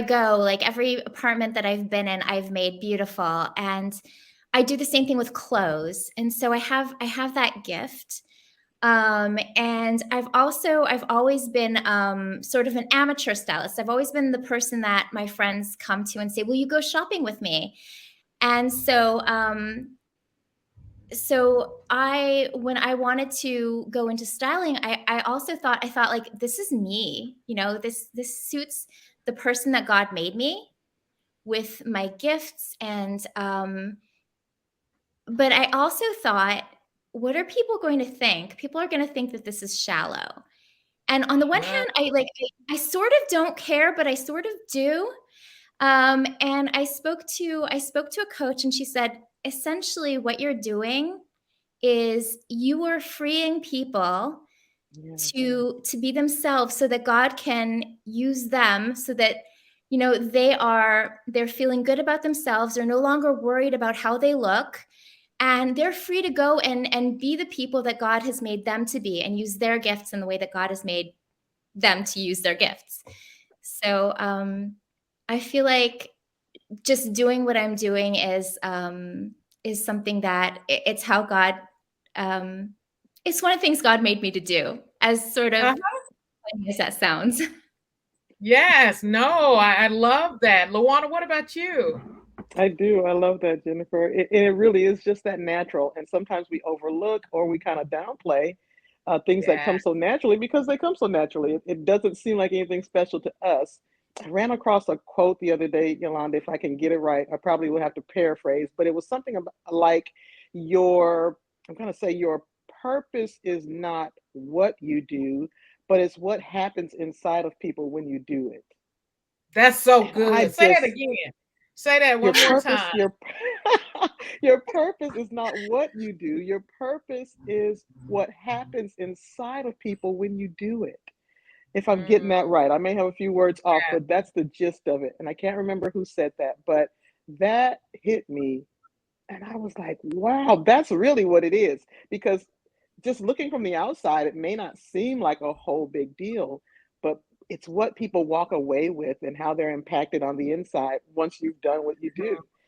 go, like every apartment that I've been in, I've made beautiful. And I do the same thing with clothes. And so I have that gift. And I've always been sort of an amateur stylist. I've always been the person that my friends come to and say, "Will you go shopping with me?" And when I wanted to go into styling, I also thought, like, this is me, this suits the person that God made me with my gifts. And but I also thought, what are people going to think? People are going to think that this is shallow. And on the one Uh, hand, I sort of don't care, but I sort of do. And I spoke to a coach, and she said, essentially, what you're doing is you are freeing people Yes. to be themselves, so that God can use them, so that they're feeling good about themselves. They're no longer worried about how they look, and they're free to go and be the people that God has made them to be, and use their gifts in the way that God has made them to use their gifts. So I feel like just doing what I'm doing is something that it's how God um, it's one of the things God made me to do, as sort of uh-huh. funny as that sounds. Yes, no, I love that. Luana, what about you? I do. I love that, Jennifer. And it really is just that natural. And sometimes we overlook or we kind of downplay things that Yeah. come so naturally because they come so naturally. It doesn't seem like anything special to us. I ran across a quote the other day, Yolanda, if I can get it right. I probably will have to paraphrase, but it was something about, like your, I'm going to say, your purpose is not what you do, but it's what happens inside of people when you do it. That's so And I good. Say that just, again. Say that your one more purpose, time. your purpose is not what you do. Your purpose is what happens inside of people when you do it. If I'm getting Mm, that right, I may have a few words off, yeah. but that's the gist of it. And I can't remember who said that, but that hit me. And I was like, wow, that's really what it is. Because just looking from the outside, it may not seem like a whole big deal, but it's what people walk away with and how they're impacted on the inside once you've done what you do.